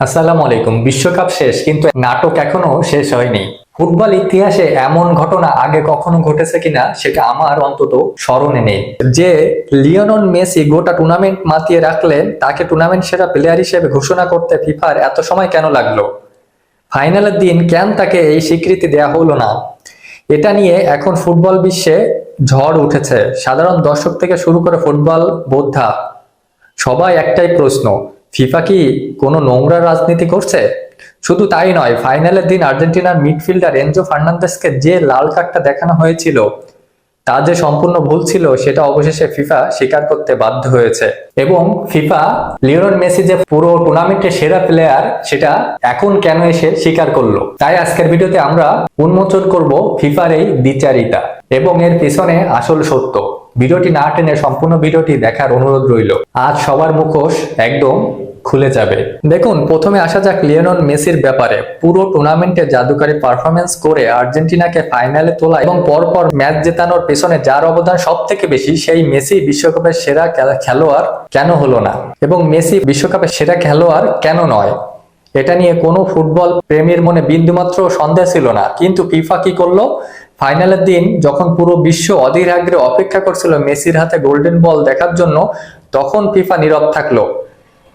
আসসালামু আলাইকুম। বিশ্বকাপ শেষ, কিন্তু নাটক এখনো শেষ হয়নি। ফুটবল ইতিহাসে এমন ঘটনা আগে কখনো ঘটেছে কিনা সেটা আমার অন্তত স্মরণে নেই। যে লিওনেল মেসি গোটা টুর্নামেন্ট মাতিয়ে রাখলেন, তাকে টুর্নামেন্ট সেরা প্লেয়ার হিসেবে ঘোষণা করতে ফিফার এত সময় কেন লাগলো? ফাইনালের দিন কেন তাকে এই স্বীকৃতি দেয়া হলো না? এটা নিয়ে এখন ফুটবল বিশ্বে ঝড় উঠেছে। সাধারণ দর্শক থেকে শুরু করে ফুটবল বোদ্ধা সবাই একটাই প্রশ্ন, ফিফা কি কোনো নোংরা রাজনীতি করছে? শুধু তাই নয়, ফাইনালের দিন আর্জেন্টিনার মিডফিল্ডার এনজো ফার্নান্দেসকে যে লাল কার্ডটা দেখানো হয়েছিল তা যে সম্পূর্ণ ভুল ছিল সেটা অবশেষে ফিফা স্বীকার করতে বাধ্য হয়েছে। এবং ফিফা লিওনেল মেসি যে পুরো টুর্নামেন্টের সেরা প্লেয়ার সেটা এখন কেন এসে স্বীকার করলো, তাই আজকের ভিডিওতে আমরা উন্মোচন করব ফিফার এই দ্বিচারিতা এবং এর পিছনে আসল সত্য। ভিডিওটি না টেনে সম্পূর্ণ ভিডিওটি দেখার অনুরোধ রইল। আজ সবার মুখোশ একদম খুলে যাবে। দেখুন, প্রথমে আসা যাক লিওনেল মেসির ব্যাপারে। পুরো টুর্নামেন্টে জাদুকারী পারফরমেন্স করে আর্জেন্টিনাকে ফাইনালে তোলা এবং পরপর ম্যাচ জেতানোর পেছনে যার অবদান সব থেকে বেশি, সেই মেসি বিশ্বকাপের সেরা খেলোয়াড় কেন হলো না? এবং মেসি বিশ্বকাপের সেরা খেলোয়াড় কেন নয়? এটা নিয়ে কোনো ফুটবল প্রেমীর মনে বিন্দুমাত্র সন্দেহ ছিল না। কিন্তু ফিফা কি করলো? ফাইনালের দিন যখন পুরো বিশ্ব অধীর আগ্রহে অপেক্ষা করছিল মেসির হাতে গোল্ডেন বল দেখার জন্য, তখন ফিফা নীরব থাকলো।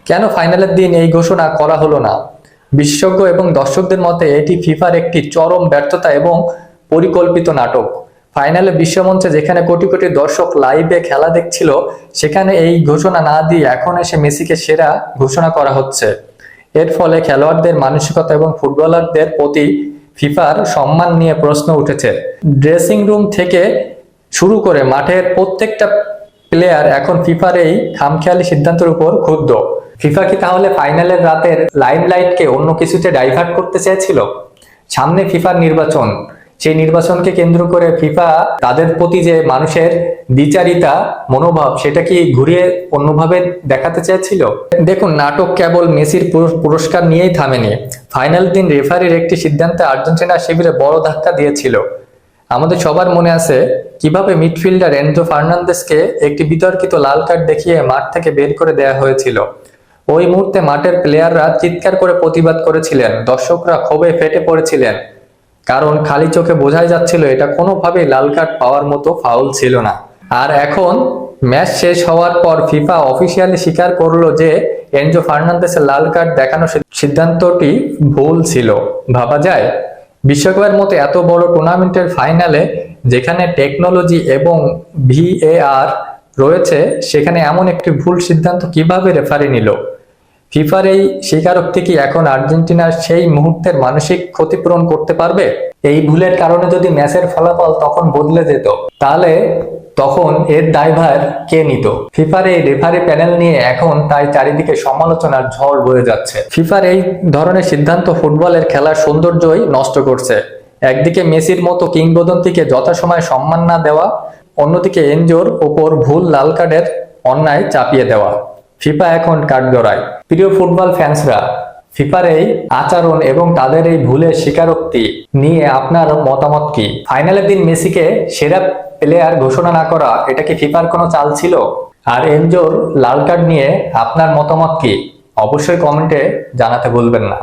কেন ফাইনালের দিন এই ঘোষণা করা হলো না? বিশেষজ্ঞ এবং দর্শকদের মতে এটি ফিফার একটি চরম ব্যর্থতা এবং পরিকল্পিত নাটক। ফাইনালে বিশ্বমঞ্চে যেখানে কোটি কোটি দর্শক লাইভে খেলা দেখছিল, সেখানে এই ঘোষণা না দিয়ে এখন এসে মেসিকে সেরা ঘোষণা করা হচ্ছে। এর ফলে খেলোয়াড়দের মানসিকতা এবং ফুটবলারদের প্রতি ফিফার সম্মান নিয়ে প্রশ্ন উঠেছে। ড্রেসিং রুম থেকে শুরু করে মাঠের প্রত্যেকটা প্লেয়ার এখন ফিফার এই খামখেয়ালি সিদ্ধান্তের উপর ক্ষুব্ধ। ফিফা কি তাহলে ফাইনালের রাতের লাইমলাইটকে অন্য কিছুতে ডাইভার্ট করতে চেয়েছিল? সামনে ফিফার নির্বাচন, সেই নির্বাচনকে কেন্দ্র করে ফিফা তাদের প্রতি যে মানুষের দ্বিচারিতা মনোভাব সেটা কি ঘুরিয়ে অন্যভাবে দেখাতে চেয়েছিল? দেখুন, নাটক কেবল মেসির পুরস্কার নিয়েই থামেনি। ফাইনাল দিন রেফারির একটি সিদ্ধান্তে আর্জেন্টিনা শিবিরে বড় ধাক্কা দিয়েছিল। আমাদের সবার মনে আছে কিভাবে মিডফিল্ডার এনজো ফার্নান্দেসকে একটি বিতর্কিত লাল কার্ড দেখিয়ে মাঠ থেকে বের করে দেওয়া হয়েছিল। ওই মুহূর্তে মাঠের প্লেয়াররা চিৎকার করে প্রতিবাদ করেছিলেন, দর্শকরা ক্ষোভে ফেটে পড়েছিলেন, কারণ খালি চোখে বোঝাই যাচ্ছিল এটা কোনোভাবেই লাল কার্ড পাওয়ার মতো ফাউল ছিল না। আর এখন ম্যাচ শেষ হওয়ার পর ফিফা অফিসিয়ালি স্বীকার করলো যে এনজো ফার্নান্দেসের লাল কার্ড দেখানোর সিদ্ধান্তটি ভুল ছিল। ভাবা যায়, বিশ্বকাপের মতো এত বড় টুর্নামেন্টের ফাইনালে যেখানে টেকনোলজি এবং ভিএআর রয়েছে, সেখানে এমন একটি ভুল সিদ্ধান্ত কিভাবে রেফারি নিল? ফিফার এই স্বীকারোক্তি কি এখন আর্জেন্টিনার সেই মুহূর্তের মানসিক ক্ষতিপূরণ করতে পারবে? এই ভুলের কারণে যদি ম্যাচের ফলাফল তখন বদলে যেত, তাহলে তখন এর দায়ভার কে নিত? ফিফার এই রেফারি প্যানেল নিয়ে এখন তাই চারিদিকে সমালোচনার ঝড় বয়ে যাচ্ছে। ফিফার এই ধরনের সিদ্ধান্ত ফুটবলের খেলার সৌন্দর্যই নষ্ট করছে। একদিকে মেসির মতো কিংবদন্তিকে যথাসময়ে সম্মান না দেওয়া, অন্যদিকে এনজোর ওপর ভুল লাল কার্ডের অন্যায় চাপিয়ে দেওয়া। ফিফা এখন কাঠগড়ায়। প্রিয় ফুটবল ফ্যান্সরা, ফিফার এই আচরণ এবং তাদের এই ভুলের স্বীকারোক্তি নিয়ে আপনার মতামত কি? ফাইনালের দিন মেসিকে সেরা প্লেয়ার ঘোষণা না করা, এটা কি ফিফার কোনো চাল ছিল? আর এনজোর লাল কার্ড নিয়ে আপনার মতামত কি? অবশ্যই কমেন্টে জানাতে ভুলবেন না।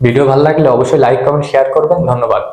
ভিডিও ভালো লাগলে অবশ্যই লাইক কমেন্ট শেয়ার করবেন। ধন্যবাদ।